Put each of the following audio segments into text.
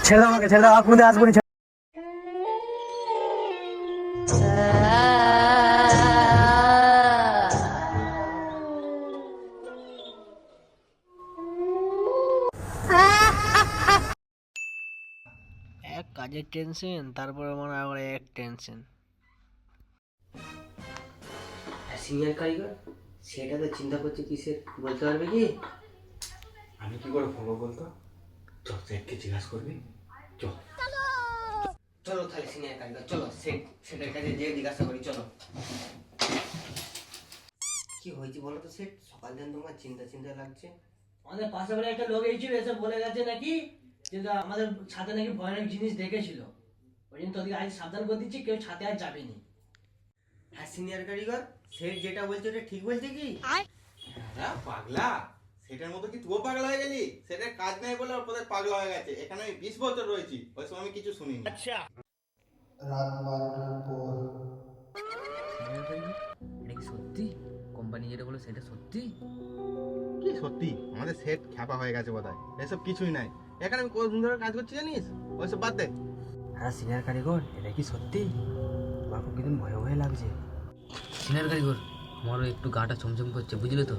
ছেড়ে দাও আমাকে, ছেড়ে দাও, আর কোনোদিন আসবো না। এক কাজের টেনশন, তারপরে মনে হয় আমার এক টেনশন। সিনিয়র কারিগর সেটা তো চিন্তা করছে কিসের, বলতে পারবে কি? আমি কি করে বলবো বলতো? চল সেটকে জিজ্ঞাসা করবি, চল। চলো তাহলে সিনিয়র কারিগর, চলো সেটার কাছে যে জিজ্ঞাসা করি, চলো। কি হয়েছে বলো তো সেট, সকাল দিন তোমার চিন্তা চিন্তা লাগছে। আমাদের পাশে বাড়ি একটা লোক এসেছিল, এসে বলে গেছে নাকি যে আমাদের ছাদে নাকি ভয়ানক জিনিস দেখেছিল। ওই জন্য তোদেরকে আজ সাবধান করে দিচ্ছি, কেউ ছাদে আর যাবেনি। হ্যাঁ সিনিয়র কারিগর, সেট যেটা বলছে ওটা ঠিক বলছে কি? হ্যাঁ পাগলা, সেটার মতো কি তুইও পাগলা হয়ে গেলি? সেটার কাজ নাই বলে ওর পথে পাগলা হয়ে গেছে। এখানে আমি 20 বছর রয়েছি, ওই সময় আমি কিছু শুনিনি। আচ্ছা, রাত 12টার পর। এটা কি সত্যি? কোম্পানি যেটা বলে সেটা সত্যি? কি সত্যি? আমাদের সেট খ্যাপা হয়ে গেছে বোধহয়, এসব কিছুই নাই। এখানে আমি কোন ধরে কাজ করছি জানিস? ওইসব বাদ দে। হ্যাঁ সিনিয়র কারিগর, এটা কি সত্যি? আমার খুব কিন্তু ভয় ভয় লাগছে। সিনিয়র কারিগর, আমারও একটু গাটা চমচম করছে, বুঝলে তো?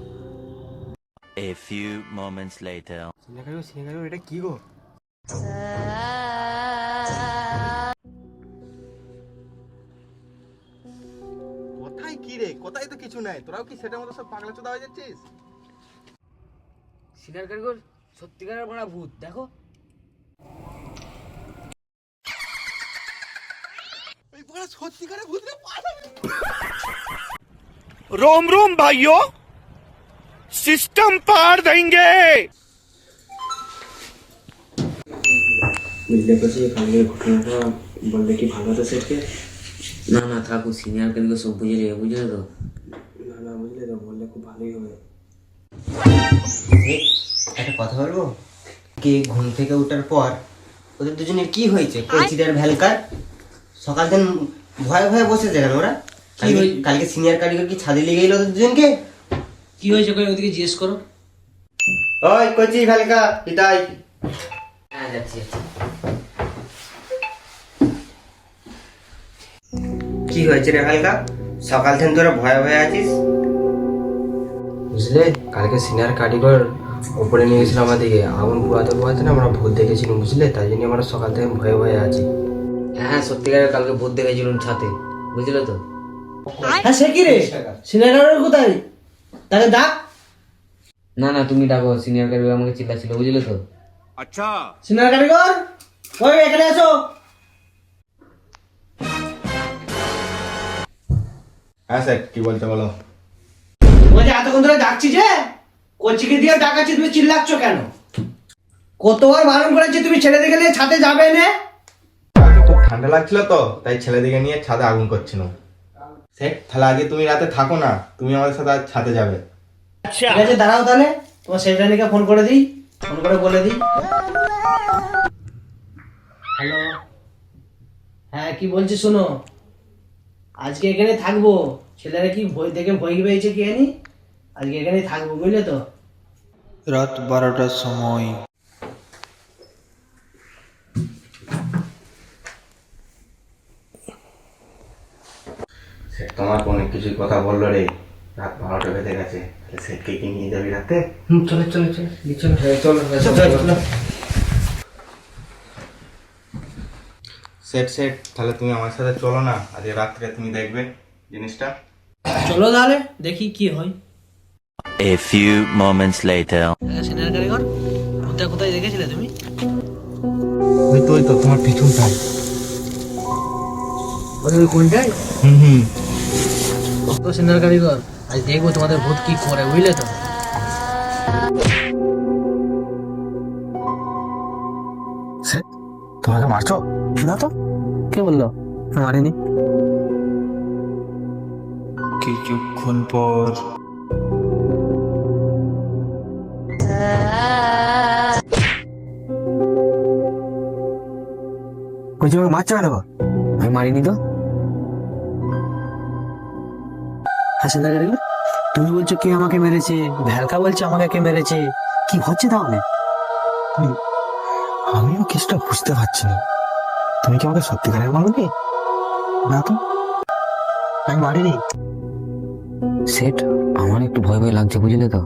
A few moments later. Senior কারিগর, এটা কি গো? কোথায় কি রে? কোথায় তো কিছু নাই, তোরাও কি সেটার মতো সব পাগলা চোদা হয়ে যাচ্ছিস? সিনিয়র কারিগর, সত্যিকারের বড় ভূত, দেখো। ওই বড় সত্যিকারের ভূত রে, रोम रोम भाइयों, सिस्टम पार देंगे। বুঝলে পারছি, কালকের ঘটনাটা বললে কি ভালো হতো সেটকে? না না থাকুক, সিনিয়র কারিগর সব বুঝে নেবে, বুঝলে তো? না না বুঝলে তো, বললে খুব ভালোই হবে। একটা কথা বলবো কি, ঘুম থেকে ওঠার পর ওদের দুজনের কি হয়েছে? কলসিটার ভ্যালকার সকাল দিন ভয়ে ভয়ে বসেছে কেন ওরা? কালকে সিনিয়র কারিগর কি ছাদে লেগে গেল ওদের দুজনকে? কি হয়েছে কই, ওদিকে জিজ্ঞেস করো। ওই কচি ভ্যালকা বিদায়। হ্যাঁ যাচ্ছি যাচ্ছি। কি হয়েছে রে ভ্যালকা, সকাল থেকে তোরা ভয়ে ভয়ে আছিস? বুঝলে, কালকে সিনিয়র কারিগর ওপরে নিয়ে গেছিল আমাদেরকে, আগুন পোয়াতে না আমরা ভূত দেখেছিলাম, বুঝলে, তাই জন্য আমরা সকাল থেকে ভয়ে ভয়ে আছি। হ্যাঁ হ্যাঁ সত্যিকারের কালকে ভূত দেখেছিলাম ছাদে, বুঝলে তো? হ্যাঁ সে কি রে, সিনিয়র কোথায়? তাকে ডাক। না না তুমি ডাকো, সিনিয়র কারিগর আমাকে চিল্লাছিল, বুঝলে তো? अच्छा, সিনিয়র কারিগর, ওই এখানে আসো। হ্যাঁ স্যার, কি বলতে বলো? তোমাকে এতক্ষণ ধরে ডাকছি যে, কোচিকে দিয়ে ডাকাচ্ছি, তুমি চিল্লাচ্ছ কেন? কতবার বারণ করেছি তুমি ছেলেদিকে নিয়ে ছাদে যাবে না? খুব ঠান্ডা লাগছিল তো, তাই ছেলেদিকে নিয়ে ছাদে আগুন করছিলাম। সেট তাহলে আগে তুমি রাতে থাকো না, তুমি আমাদের সাথে আজ ছাদে যাবে। ঠিক আছে দাঁড়াও, তাহলে তোমার সেটানিকে ফোন করে দিই, ফোন করে বলে দিই। হ্যালো, হ্যাঁ কি বলছি শোনো, আজকে এখানে থাকবো। ছেলেরা কি ভয় দেখে ভয় পেয়েছে কি জানি, আজকে এখানে থাকবো, বুঝলে তো? রাত 12টার সময়। সেট তোমার অনেক কিছুই কথা বললো রে, রাত 12টা বেজে গেছে। তাহলে সেটকে কি নিয়ে যাবি রাতে? চলো চলো চলো চলো চলো। সেট সেট তাহলে তুমি আমার সাথে চলো না, আজ রাত্রে তুমি দেখবে জিনিসটা। চলো তাহলে দেখি কি হয়। a few moments later. Senior কারিগর, ভূতটা কোথায় দেখেছিলে তুমি? ওই তো তোমার পিছনটাই। ওই কোনটাই? হুম। তো সিনিয়র কারিগর, আজ দেখবো তোমাদের ভূত কি করে, বুঝলে তো? তোমাকে মারছো না তো? কে বললো মারিনি? কিছুক্ষণ পর। কইছি আমাকে মারছো কেন? আমি মারিনি তো। হ্যাঁ সিনিয়র কারিগর, তুমি বলছো কে আমাকে মেরেছে, ভ্যালকা বলছে আমাকে কে মেরেছে, কি হচ্ছে তাহলে? আমিও কিছুটা বুঝতে পারছি না, তুমি কি আমাকে সত্যিকারের বলনি? না তো, আমি মারিনি। সেট, আমার একটু ভয় ভয় লাগছে, বুঝলে তো?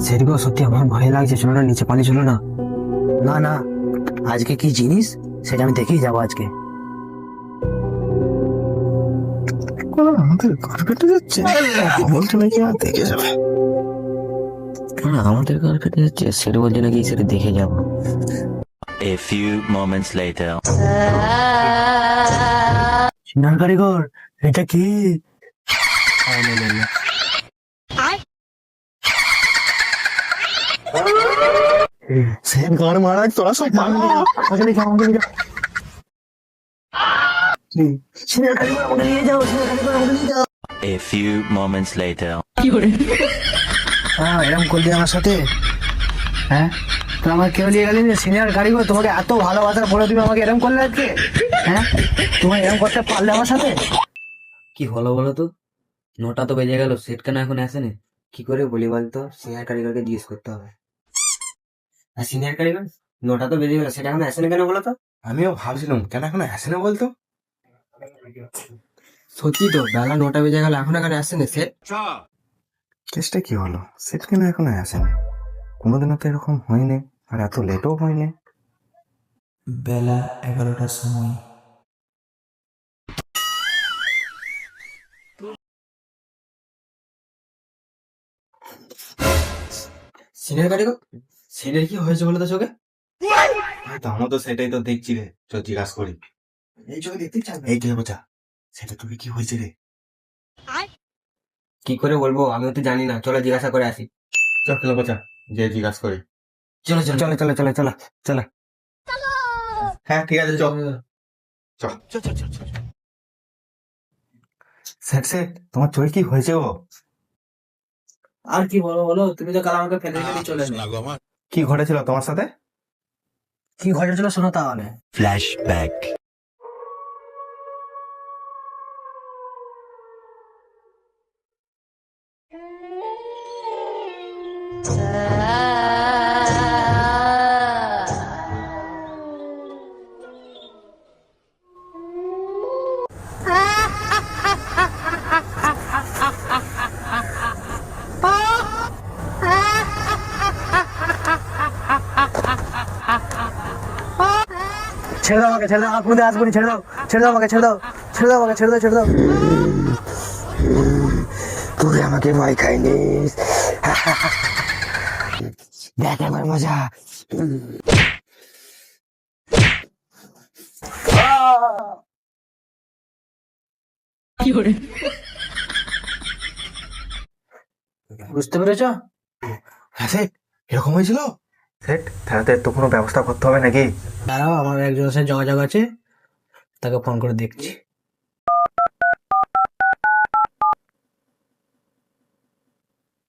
সেদিকেও সত্যি আমার ভয় লাগছে, চলো না নিচে পানি, চলো না। না না, আজকে কি জিনিস সেটা আমি দেখেই যাবো আজকে। আমাদের ঘর কেটে যাচ্ছে, বলছে নাকি আর দেখে যাবে। আমাদের ঘর কেটে যাচ্ছে, সেটা বলছে নাকি সেটা দেখে যাবো। A few moments later. সিনার কারিগর, এটা কি? সে গান মারা, তোরা সব পাগল। আমাকে নিয়ে যাও, আমাকে নিয়ে যাও। সিনার কারিগর, আমাকে নিয়ে যাও, সিনার কারিগর, আমাকে নিয়ে যাও। A few moments later. হ্যাঁ, এরকম করলি আমার সাথে? হ্যাঁ, তো আমার কেউ নিয়ে গেলি না? সিনিয়র কারিগর, তোমাকে এত ভালোবাসার পরে তুমি আমাকে এরকম করলে আজকে? হ্যাঁ, তোমার এরকম করতে পারলে আমার সাথে? কি হলো বলো তো? 9টা তো বেজে গেল, সেট কেন এখন আসেনি? কি করে বলি বলতো, সিনিয়র কারিগরকে জিজ্ঞেস করতে হবে। আর সিনিয়র কারিগর, 9টা তো বেজে গেল, সেটা এখন আসে না কেন বলো তো? আমিও ভাবছিলাম কেন এখন আসে না বলতো। সত্যি তো, বেলা 9টা বেজে গেল, এখন এখানে আসে না সেট। কেসটা কি হলো? সেট কেন এখনো আসেনি? কোনোদিনও তো এরকম হয়নি, আর এত লেটও হয়নি। বেলা 11টার সময়। সিনিয়র কারিগর, সেটের কি হয়েছে বলো তো চোখে? তো আমরা তো সেটাই তো দেখছি রে, চল জিজ্ঞাসা করি। এই চোখে দেখতে চাবে? এই তুই বোঝা, সেটা তুমি কি হয়েছে রে? কি করে বলবো, আমিও তো জানি না, চলো জিজ্ঞাসা করে আসি। চল খেলো বাচ্চা, যে জিজ্ঞাসা করি। চলো চলো চলে চলে চলে চলে চলে। হ্যাঁ ঠিক আছে, চল। স্যার স্যার, তোমার চোখে কি হয়েছে গো? আর কি বলো বলো, তুমি তো কাল আমাকে ফেলে ফেলে চলে এলে। কি ঘটেছিল তোমার সাথে? কি ঘটেছিল শোনো তাহলে। Flashback. ছেড়ে দাও আমাকে, ছেড়ে দাও, আর কোনোদিন আসবো না, ছেড়ে দাও, ছেড়ে দাও আমাকে, ছেড়ে দাও, ছেড়ে দাও আমাকে, ছেড়ে দাও, ছেড়ে দাও। তুই আমাকে ভয় খাইনিস, দেখ আমার মজা। বুঝতে পেরেছ? হ্যাঁ সেট, এরকম হয়েছিল? সেট, তাহলে তো কোনো ব্যবস্থা করতে হবে নাকি? দাঁড়াও, আমার একজনের সাথে যোগাযোগ আছে, তাকে ফোন করে দেখছি।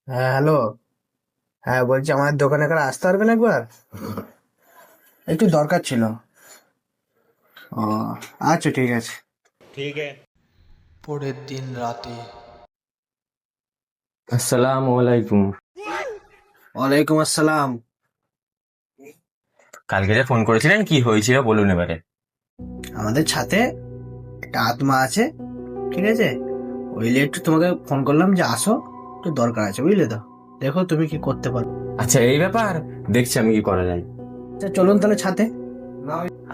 হ্যাঁ হ্যালো, হ্যাঁ বলছি আমার দোকানে করে আসতে পারবেন একবার? একটু দরকার ছিল। ও আচ্ছা ঠিক আছে। পরের দিন রাতে। আসসালামু আলাইকুম। ওয়ালাইকুম আসসালাম। কালকে যে ফোন করেছিলেন, কি হয়েছিল বলুন এবারে। আমাদের ছাতে একটা আত্মা আছে, ঠিক আছে, ওইলে একটু তোমাকে ফোন করলাম যে আসো, একটু দরকার আছে, বুঝলে তো? দেখো তুমি কি করতে পারো। আচ্ছা এই ব্যাপার, দেখছি আমি কি করা যায়। আচ্ছা চলুন তাহলে ছাতে।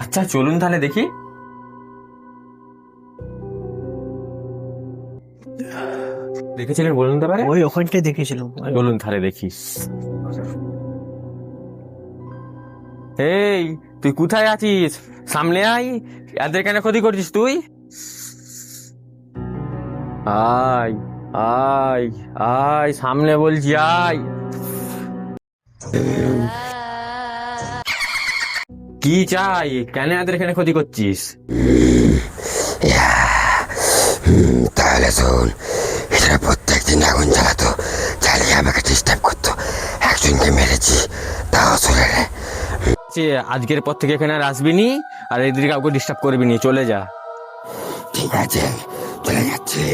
আচ্ছা চলুন তাহলে দেখি। দেখেছিলেন বলুন তো পারে? ওই ওখানটাই দেখেছিলাম। বলুন তাহলে দেখি। এই তুই কোথায় আছিস? সামনে আয়, এদের কেন ক্ষতি করছিস তুই? আয় আয় আয়, সামনে বলছি আয়। কি চাই? কেন এদের এখানে ক্ষতি করছিস? তাহলে শোন, এটা প্রত্যেকদিন আগুন জ্বালাতো, জ্বালিয়ে আমাকে ডিস্টার্ব করতো, একজনকে মেরেছি, তাও শুনে রে। আজকের পর থেকে এখানে আর আসবি নি, আর এদের কাউকে ডিস্টার্ব করবি নি, চলে যা। ঠিক আছে, চলে যাচ্ছি।